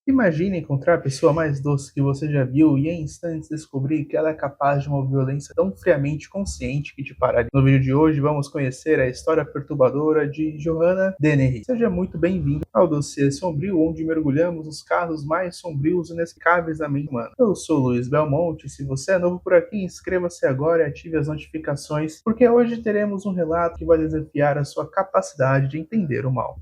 Imagine encontrar a pessoa mais doce que você já viu e em instantes descobrir que ela é capaz de uma violência tão friamente consciente que te pararia. No vídeo de hoje vamos conhecer a história perturbadora de Johanna Dennehy. Seja muito bem-vindo ao Dossiê Sombrio, onde mergulhamos nos casos mais sombrios e inexplicáveis da mente humana. Eu sou Luiz Belmonte, se você é novo por aqui, inscreva-se agora e ative as notificações, porque hoje teremos um relato que vai desafiar a sua capacidade de entender o mal.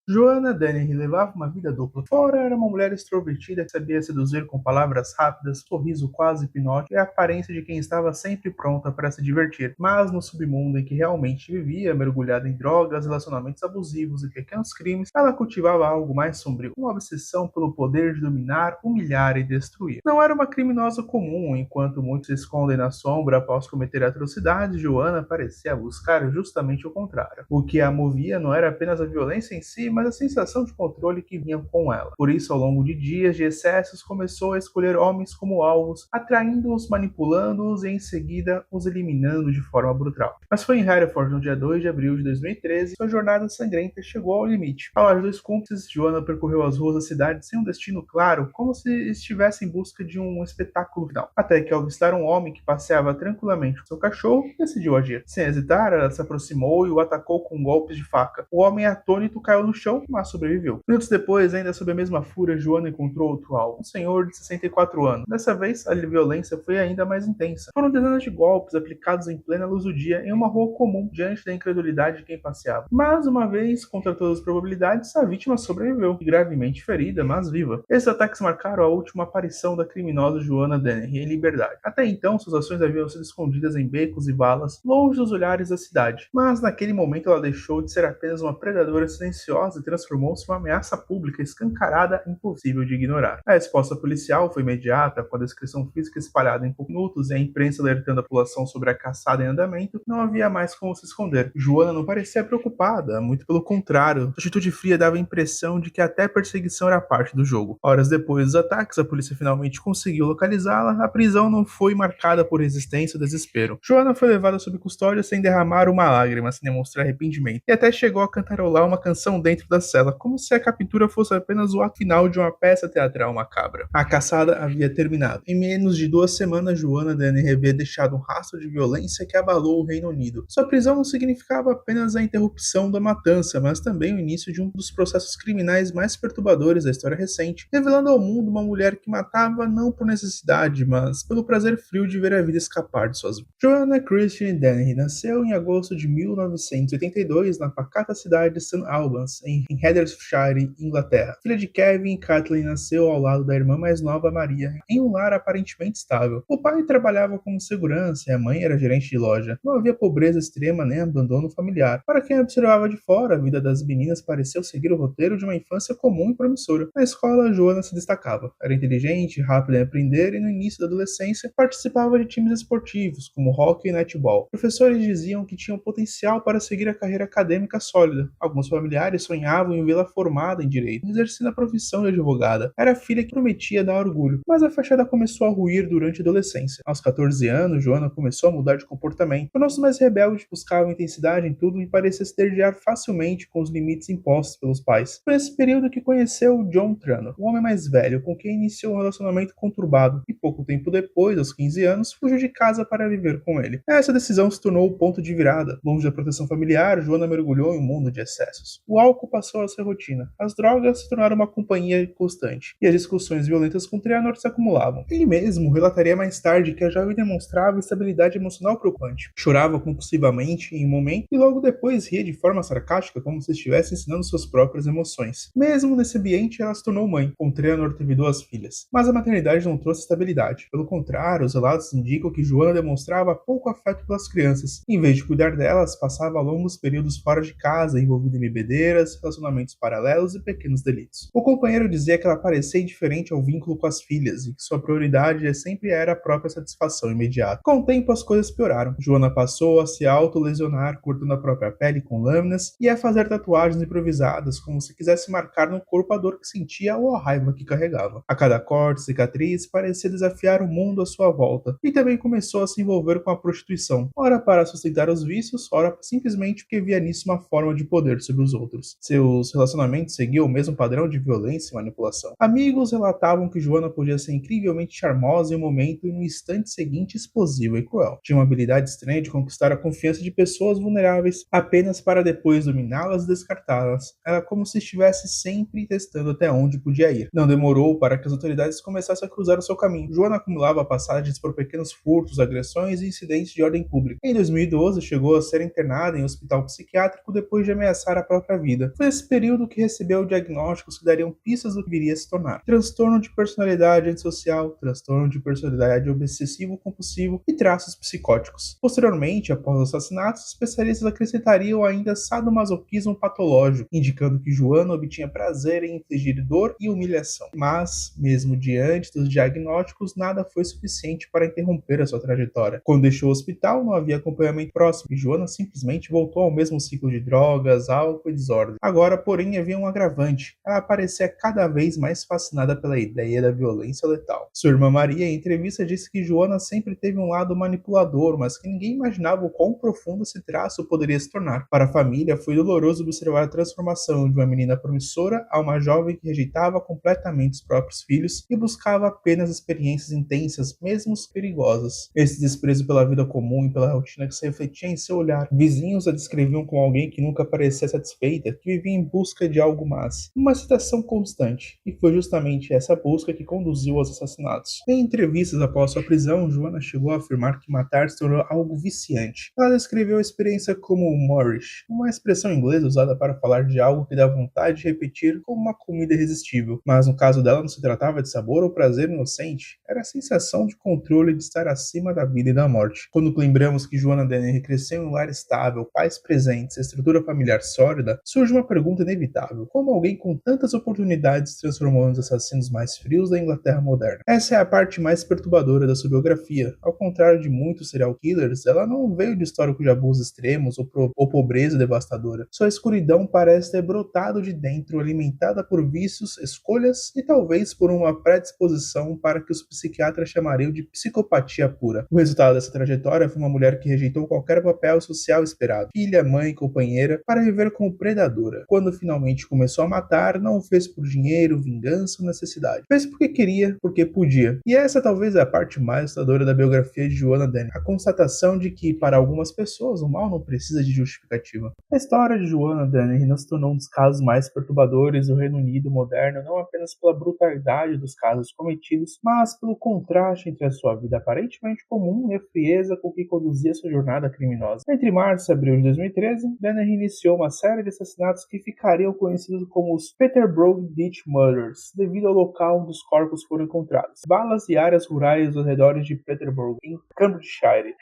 Joanna Dennehy levava uma vida dupla. Fora era uma mulher extrovertida que sabia seduzir com palavras rápidas, sorriso quase hipnótico e a aparência de quem estava sempre pronta para se divertir. Mas no submundo em que realmente vivia, mergulhada em drogas, relacionamentos abusivos e pequenos crimes, ela cultivava algo mais sombrio, uma obsessão pelo poder de dominar, humilhar e destruir. Não era uma criminosa comum, enquanto muitos se escondem na sombra após cometer atrocidades, Joanna parecia buscar justamente o contrário. O que a movia não era apenas a violência em si, mas a sensação de controle que vinha com ela. Por isso, ao longo de dias de excessos, começou a escolher homens como alvos, atraindo-os, manipulando-os e em seguida os eliminando de forma brutal. Mas foi em Hereford, no dia 2 de abril de 2013, sua jornada sangrenta chegou ao limite. Ao lado dos cúmplices, Joanna percorreu as ruas da cidade sem um destino claro, como se estivesse em busca de um espetáculo final. Até que, ao avistar um homem que passeava tranquilamente com seu cachorro, decidiu agir. Sem hesitar, ela se aproximou e o atacou com golpes de faca. O homem atônito caiu no chão, mas sobreviveu. Minutos depois, ainda sob a mesma fúria, Joanna encontrou outro alvo, um senhor de 64 anos. Dessa vez, a violência foi ainda mais intensa. Foram dezenas de golpes aplicados em plena luz do dia em uma rua comum, diante da incredulidade de quem passeava. Mas, uma vez, contra todas as probabilidades, a vítima sobreviveu, gravemente ferida, mas viva. Esses ataques marcaram a última aparição da criminosa Joanna Dennehy em liberdade. Até então, suas ações haviam sido escondidas em becos e valas, longe dos olhares da cidade. Mas, naquele momento, ela deixou de ser apenas uma predadora silenciosa e transformou-se em uma ameaça pública escancarada e impossível de ignorar. A resposta policial foi imediata, com a descrição física espalhada em poucos minutos e a imprensa alertando a população sobre a caçada em andamento. Não havia mais como se esconder. Joanna não parecia preocupada, muito pelo contrário. Sua atitude fria dava a impressão de que até perseguição era parte do jogo. Horas depois dos ataques, a polícia finalmente conseguiu localizá-la. A prisão não foi marcada por resistência ou desespero. Joanna foi levada sob custódia sem derramar uma lágrima, sem demonstrar arrependimento, e até chegou a cantarolar uma canção dentro da cela, como se a captura fosse apenas o ato final de uma peça teatral macabra. A caçada havia terminado. Em menos de 2 semanas, Joanna Dennehy havia deixado um rastro de violência que abalou o Reino Unido. Sua prisão não significava apenas a interrupção da matança, mas também o início de um dos processos criminais mais perturbadores da história recente, revelando ao mundo uma mulher que matava não por necessidade, mas pelo prazer frio de ver a vida escapar de suas mãos. Joanna Christine Dennehy nasceu em agosto de 1982 na pacata cidade de St. Albans, em Heathershire, Inglaterra. Filha de Kevin e Kathleen, nasceu ao lado da irmã mais nova, Maria, em um lar aparentemente estável. O pai trabalhava como segurança e a mãe era gerente de loja. Não havia pobreza extrema nem abandono familiar. Para quem observava de fora, a vida das meninas pareceu seguir o roteiro de uma infância comum e promissora. Na escola, Joanna se destacava. Era inteligente, rápida em aprender e no início da adolescência participava de times esportivos, como hockey e netball. Professores diziam que tinham potencial para seguir a carreira acadêmica sólida. Alguns familiares sonhavam em vê-la formada em direito, exercendo a profissão de advogada. Era a filha que prometia dar orgulho, mas a fachada começou a ruir durante a adolescência. Aos 14 anos, Joanna começou a mudar de comportamento. Tornou-se mais rebelde, buscava intensidade em tudo e parecia se desviar facilmente com os limites impostos pelos pais. Foi nesse período que conheceu John Trano, um homem mais velho, com quem iniciou um relacionamento conturbado, e pouco tempo depois, aos 15 anos, fugiu de casa para viver com ele. Essa decisão se tornou o ponto de virada. Longe da proteção familiar, Joanna mergulhou em um mundo de excessos. O álcool passou a ser rotina, as drogas se tornaram uma companhia constante, e as discussões violentas com Treanor se acumulavam. Ele mesmo relataria mais tarde que a jovem demonstrava estabilidade emocional preocupante. Chorava compulsivamente em um momento e logo depois ria de forma sarcástica, como se estivesse ensinando suas próprias emoções. Mesmo nesse ambiente, ela se tornou mãe. Com Treanor teve 2 filhas. Mas a maternidade não trouxe estabilidade. Pelo contrário, os relatos indicam que Joanna demonstrava pouco afeto pelas crianças. Em vez de cuidar delas, passava longos períodos fora de casa, envolvida em bebedeiras, vários relacionamentos paralelos e pequenos delitos. O companheiro dizia que ela parecia indiferente ao vínculo com as filhas e que sua prioridade sempre era a própria satisfação imediata. Com o tempo as coisas pioraram. Joana passou a se autolesionar cortando a própria pele com lâminas e a fazer tatuagens improvisadas como se quisesse marcar no corpo a dor que sentia ou a raiva que carregava. A cada corte e cicatriz parecia desafiar o mundo à sua volta e também começou a se envolver com a prostituição, ora para sustentar os vícios, ora simplesmente porque via nisso uma forma de poder sobre os outros. Seus relacionamentos seguiam o mesmo padrão de violência e manipulação. Amigos relatavam que Joana podia ser incrivelmente charmosa em um momento e no instante seguinte explosiva e cruel. Tinha uma habilidade estranha de conquistar a confiança de pessoas vulneráveis apenas para depois dominá-las e descartá-las. Era como se estivesse sempre testando até onde podia ir. Não demorou para que as autoridades começassem a cruzar o seu caminho. Joana acumulava passagens por pequenos furtos, agressões e incidentes de ordem pública. Em 2012, chegou a ser internada em um hospital psiquiátrico depois de ameaçar a própria vida. Foi esse período que recebeu diagnósticos que dariam pistas do que viria a se tornar: transtorno de personalidade antissocial, transtorno de personalidade obsessivo-compulsivo e traços psicóticos. Posteriormente, após os assassinatos, especialistas acrescentariam ainda sadomasoquismo patológico, indicando que Joana obtinha prazer em infligir dor e humilhação. Mas, mesmo diante dos diagnósticos, nada foi suficiente para interromper a sua trajetória. Quando deixou o hospital, não havia acompanhamento próximo e Joana simplesmente voltou ao mesmo ciclo de drogas, álcool e desordem. Agora, porém, havia um agravante. Ela parecia cada vez mais fascinada pela ideia da violência letal. Sua irmã Maria, em entrevista, disse que Joana sempre teve um lado manipulador, mas que ninguém imaginava o quão profundo esse traço poderia se tornar. Para a família, foi doloroso observar a transformação de uma menina promissora a uma jovem que rejeitava completamente os próprios filhos e buscava apenas experiências intensas, mesmo perigosas. Esse desprezo pela vida comum e pela rotina que se refletia em seu olhar. Vizinhos a descreviam como alguém que nunca parecia satisfeita, que vivia em busca de algo mais. Uma excitação constante. E foi justamente essa busca que conduziu aos assassinatos. Em entrevistas após sua prisão, Joana chegou a afirmar que matar se tornou algo viciante. Ela descreveu a experiência como moorish, uma expressão inglesa usada para falar de algo que dá vontade de repetir como uma comida irresistível. Mas no caso dela não se tratava de sabor ou prazer inocente, era a sensação de controle de estar acima da vida e da morte. Quando lembramos que Joana Dennehy cresceu em um lar estável, pais presentes, estrutura familiar sólida, surge uma pergunta inevitável: como alguém com tantas oportunidades se transformou nos assassinos mais frios da Inglaterra moderna? Essa é a parte mais perturbadora da sua biografia. Ao contrário de muitos serial killers, ela não veio de histórico de abusos extremos ou pobreza devastadora. Sua escuridão parece ter brotado de dentro, alimentada por vícios, escolhas e talvez por uma predisposição para que os psiquiatras chamariam de psicopatia pura. O resultado dessa trajetória foi uma mulher que rejeitou qualquer papel social esperado, filha, mãe, companheira, para viver como predadora. Quando finalmente começou a matar, não o fez por dinheiro, vingança ou necessidade. Fez porque queria, porque podia. E essa talvez é a parte mais assustadora da biografia de Joana Dennehy, a constatação de que, para algumas pessoas, o mal não precisa de justificativa. A história de Joana Dennehy não se tornou um dos casos mais perturbadores do Reino Unido moderno, não apenas pela brutalidade dos casos cometidos, mas pelo contraste entre a sua vida aparentemente comum e a frieza com que conduzia sua jornada criminosa. Entre março e abril de 2013, Dennehy iniciou uma série de assassinatos que ficariam conhecidos como os Peterborough Ditch Murders, devido ao local onde os corpos foram encontrados: balas e áreas rurais aos redores de Peterborough, em Cambridgeshire.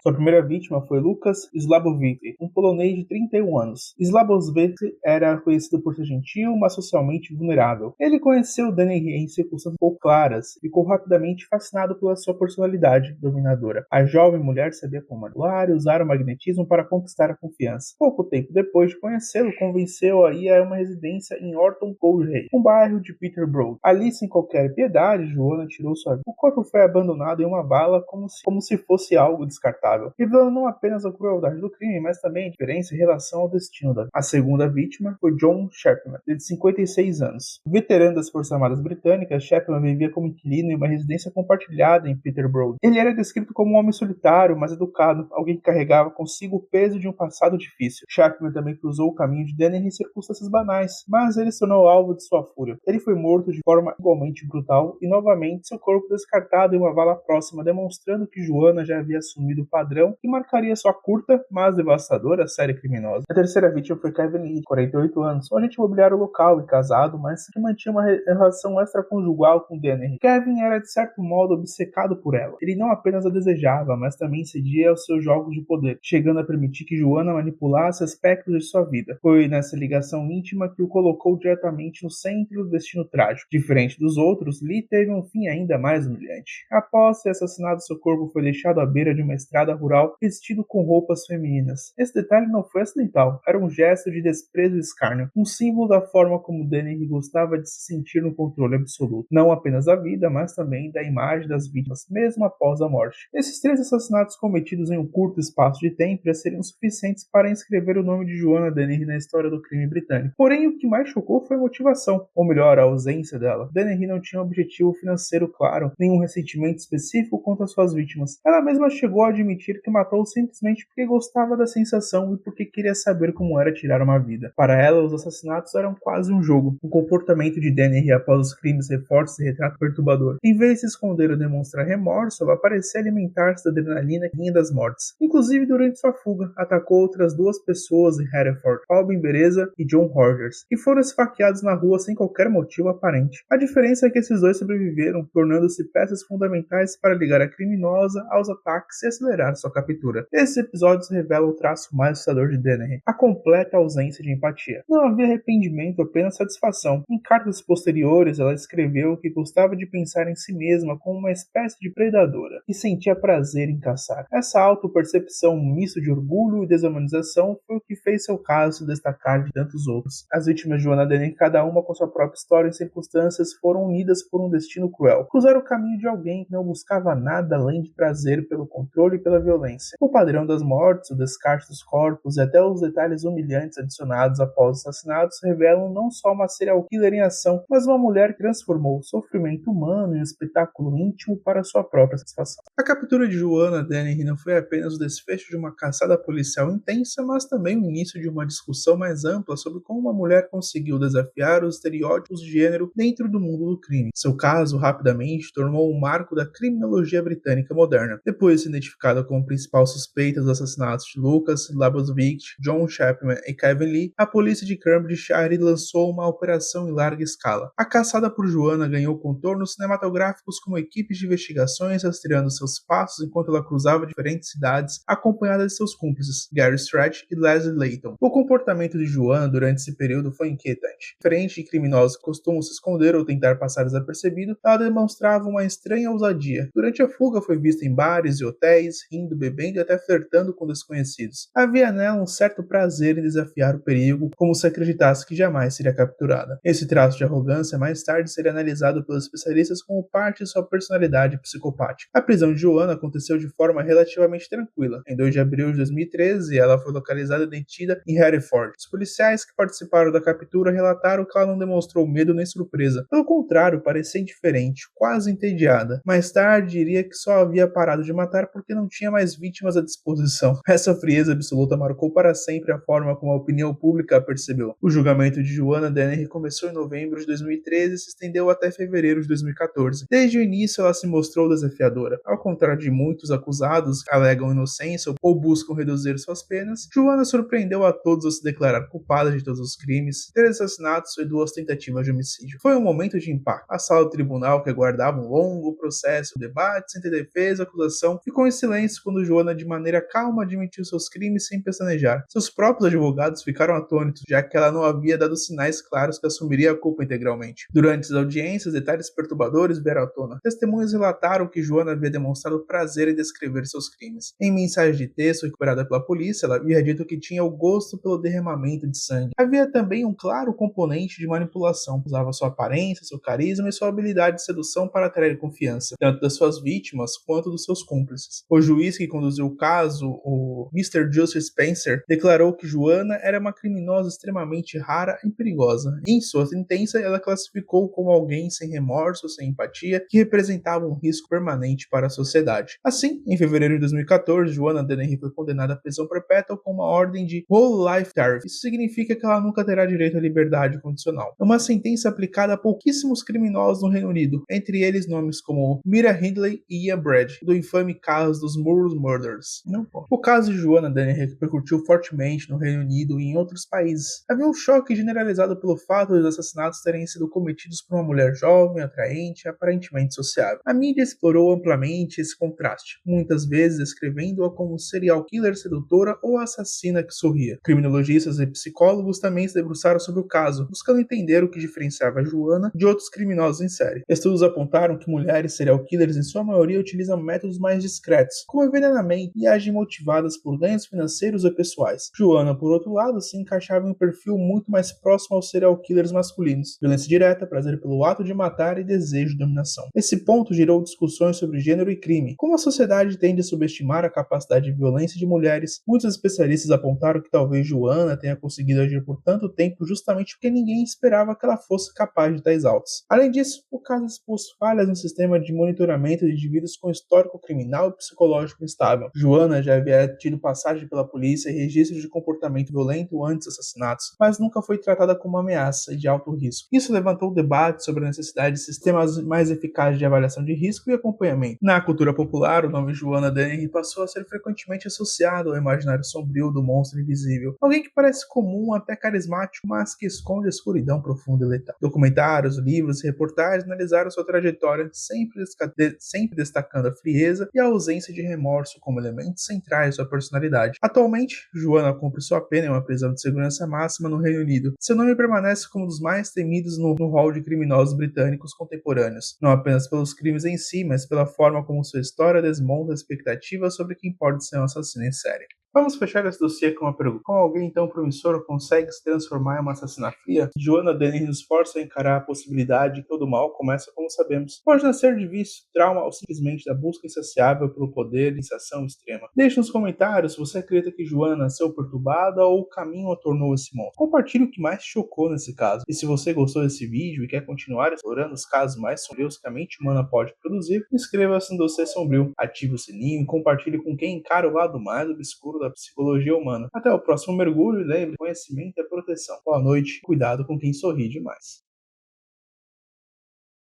Sua primeira vítima foi Lukas Slabowicz, um polonês de 31 anos. Slabowicz era conhecido por ser gentil, mas socialmente vulnerável. Ele conheceu Dennehy em circunstâncias pouco claras e ficou rapidamente fascinado pela sua personalidade dominadora. A jovem mulher sabia como manipular e usar o magnetismo para conquistar a confiança. Pouco tempo depois de conhecê-lo, convenceu-a a ir a uma residência em Orton Coleraine, um bairro de Peterborough. Ali, sem qualquer piedade, Joana tirou sua vida. O corpo foi abandonado em uma vala como se fosse algo descartável, revelando não apenas a crueldade do crime, mas também a diferença em relação ao destino da vida. A segunda vítima foi John Chapman, de 56 anos. Veterano das Forças Armadas Britânicas, Chapman vivia como inquilino em uma residência compartilhada em Peterborough. Ele era descrito como um homem solitário, mas educado, alguém que carregava consigo o peso de um passado difícil. Chapman também cruzou o caminho de Dennehy em circunstâncias banais, mas ele se tornou alvo de sua fúria. Ele foi morto de forma igualmente brutal e novamente seu corpo descartado em uma vala próxima, demonstrando que Joana já havia assumido o padrão padrão que marcaria sua curta, mas devastadora série criminosa. A terceira vítima foi Kevin Lee, de 48 anos, um agente imobiliário local e casado, mas que mantinha uma relação extraconjugal com Dennehy. Kevin era, de certo modo, obcecado por ela. Ele não apenas a desejava, mas também cedia aos seus jogos de poder, chegando a permitir que Joanna manipulasse aspectos de sua vida. Foi nessa ligação íntima que o colocou diretamente no centro do destino trágico. Diferente dos outros, Lee teve um fim ainda mais humilhante. Após ser assassinado, seu corpo foi deixado à beira de uma estrada rural, vestido com roupas femininas. Esse detalhe não foi acidental, era um gesto de desprezo e escárnio, um símbolo da forma como Dennehy gostava de se sentir no controle absoluto, não apenas da vida, mas também da imagem das vítimas, mesmo após a morte. Esses 3 assassinatos cometidos em um curto espaço de tempo já seriam suficientes para inscrever o nome de Joanna Dennehy na história do crime britânico. Porém, o que mais chocou foi a motivação, ou melhor, a ausência dela. Dennehy não tinha um objetivo financeiro claro, nenhum ressentimento específico contra suas vítimas. Ela mesma chegou a admitir que matou simplesmente porque gostava da sensação e porque queria saber como era tirar uma vida. Para ela, os assassinatos eram quase um jogo. O comportamento de Dennehy após os crimes reforça esse retrato perturbador. Em vez de se esconder ou demonstrar remorso, ela parecia alimentar-se da adrenalina que vinha das mortes. Inclusive, durante sua fuga, atacou outras 2 pessoas em Hereford, Robin Bereza e John Rogers, que foram esfaqueados na rua sem qualquer motivo aparente. A diferença é que esses 2 sobreviveram, tornando-se peças fundamentais para ligar a criminosa aos ataques e acelerar sua captura. Esses episódios revelam o traço mais assustador de Dennehy, a completa ausência de empatia. Não havia arrependimento, apenas satisfação. Em cartas posteriores, ela escreveu que gostava de pensar em si mesma como uma espécie de predadora e sentia prazer em caçar. Essa autopercepção, um misto de orgulho e desumanização, foi o que fez seu caso se destacar de tantos outros. As vítimas de Joanna Dennehy, cada uma com sua própria história e circunstâncias, foram unidas por um destino cruel. Cruzaram o caminho de alguém que não buscava nada além de prazer pelo controle e pela violência. O padrão das mortes, o descarte dos corpos e até os detalhes humilhantes adicionados após os assassinatos revelam não só uma serial killer em ação, mas uma mulher que transformou o sofrimento humano em um espetáculo íntimo para sua própria satisfação. A captura de Joanna Dennehy não foi apenas o desfecho de uma caçada policial intensa, mas também o início de uma discussão mais ampla sobre como uma mulher conseguiu desafiar os estereótipos de gênero dentro do mundo do crime. Seu caso rapidamente tornou um marco da criminologia britânica moderna. Depois de ser identificada como principal suspeita dos assassinatos de Lucas Labovitch, John Chapman e Kevin Lee, a polícia de Cambridgeshire lançou uma operação em larga escala. A caçada por Joanna ganhou contornos cinematográficos como equipes de investigações rastreando seus passos enquanto ela cruzava diferentes cidades, acompanhada de seus cúmplices, Gary Stratch e Leslie Layton. O comportamento de Joanna durante esse período foi inquietante. Diferente de criminosos que costumam se esconder ou tentar passar desapercebido, ela demonstrava uma estranha ousadia. Durante a fuga foi vista em bares e hotéis, rindo, bebendo e até flertando com desconhecidos. Havia nela um certo prazer em desafiar o perigo, como se acreditasse que jamais seria capturada. Esse traço de arrogância mais tarde seria analisado pelos especialistas como parte de sua personalidade psicopática. A prisão de Joanna aconteceu de forma relativamente tranquila. Em 2 de abril de 2013, ela foi localizada e detida em Hereford. Os policiais que participaram da captura relataram que ela não demonstrou medo nem surpresa. Pelo contrário, parecia indiferente, quase entediada. Mais tarde, diria que só havia parado de matar porque não tinha mais vítimas à disposição. Essa frieza absoluta marcou para sempre a forma como a opinião pública a percebeu. O julgamento de Joanna Dennehy começou em novembro de 2013 e se estendeu até fevereiro de 2014. Desde o início, ela se mostrou desafiadora. Ao contrário de muitos acusados que alegam inocência ou buscam reduzir suas penas, Joanna surpreendeu a todos ao se declarar culpada de todos os crimes, 3 assassinatos e 2 tentativas de homicídio. Foi um momento de impacto. A sala do tribunal, que aguardava um longo processo, debate sem ter defesa, acusação, ficou em silêncio quando Joanna, de maneira calma, admitiu seus crimes sem pestanejar. Seus próprios advogados ficaram atônitos, já que ela não havia dado sinais claros que assumiria a culpa integralmente. Durante as audiências, detalhes perturbadores vieram à tona. Testemunhas relataram que Joanna havia demonstrado prazer em descrever seus crimes. Em mensagem de texto recuperada pela polícia, ela havia dito que tinha o gosto pelo derramamento de sangue. Havia também um claro componente de manipulação. Usava sua aparência, seu carisma e sua habilidade de sedução para atrair confiança, tanto das suas vítimas quanto dos seus cúmplices. O juiz que conduziu o caso, o Mr. Joseph Spencer, declarou que Joanna era uma criminosa extremamente rara e perigosa. E em sua sentença, ela classificou como alguém sem remorso, sem empatia, que representava um risco permanente para a sociedade. Assim, em fevereiro de 2014, Joanna Dennehy foi condenada à prisão perpétua com uma ordem de whole life tariff. Isso significa que ela nunca terá direito à liberdade condicional. É uma sentença aplicada a pouquíssimos criminosos no Reino Unido, entre eles nomes como Mira Hindley e Ian Brad, do infame caso dos Moors Murders. Não, pô. O caso de Joanna Dennehy repercutiu fortemente no Reino Unido e em outros países. Havia um choque generalizado pelo fato de os assassinatos terem sido cometidos por uma mulher jovem, atraente e aparentemente sociável. A mídia explorou amplamente esse contraste, muitas vezes descrevendo-a como serial killer sedutora ou assassina que sorria. Criminologistas e psicólogos também se debruçaram sobre o caso, buscando entender o que diferenciava Joanna de outros criminosos em série. Estudos apontaram que mulheres serial killers em sua maioria utilizam métodos mais discretos, como envenenamento, e agem motivadas por ganhos financeiros ou pessoais. Joanna, por outro lado, se encaixava em um perfil muito mais próximo aos serial killers masculinos: violência direta, prazer pelo ato de matar e desejo de dominação. Esse ponto gerou discussões sobre gênero e crime. Como a sociedade tende a subestimar a capacidade de violência de mulheres, muitos especialistas apontaram que talvez Joanna tenha conseguido agir por tanto tempo justamente porque ninguém esperava que ela fosse capaz de tais autos. Além disso, o caso expôs falhas no sistema de monitoramento de indivíduos com histórico criminal e psicológico instável. Joanna já havia tido passagem pela polícia e registros de comportamento violento antes dos assassinatos, mas nunca foi tratada como uma ameaça e de alto risco. Isso levantou debate sobre a necessidade de sistemas mais eficazes de avaliação de risco e acompanhamento. Na cultura popular, o nome Joanna Dennehy passou a ser frequentemente associado ao imaginário sombrio do monstro invisível, alguém que parece comum, até carismático, mas que esconde a escuridão profunda e letal. Documentários, livros e reportagens analisaram sua trajetória, sempre destacando a frieza e a ausência de remorso como elementos centrais de sua personalidade. Atualmente, Joanna cumpre sua pena em uma prisão de segurança máxima no Reino Unido. Seu nome permanece como um dos mais temidos no hall de criminosos britânicos contemporâneos, não apenas pelos crimes em si, mas pela forma como sua história desmonta expectativas sobre quem pode ser um assassino em série. Vamos fechar esse dossiê com uma pergunta. Como alguém tão promissor consegue se transformar em uma assassina fria? Joanna Dennehy nos força a encarar a possibilidade de que todo mal começa como sabemos. Pode nascer de vício, trauma ou simplesmente da busca insaciável pelo poder e sensação extrema. Deixe nos comentários se você acredita que Joanna nasceu perturbada ou o caminho a tornou esse monstro. Compartilhe o que mais te chocou nesse caso. E se você gostou desse vídeo e quer continuar explorando os casos mais sombrios que a mente humana pode produzir, inscreva-se no Dossiê Sombrio, ative o sininho e compartilhe com quem encara o lado mais obscuro da psicologia humana. Até o próximo mergulho e lembre, conhecimento é proteção. Boa noite, cuidado com quem sorri demais.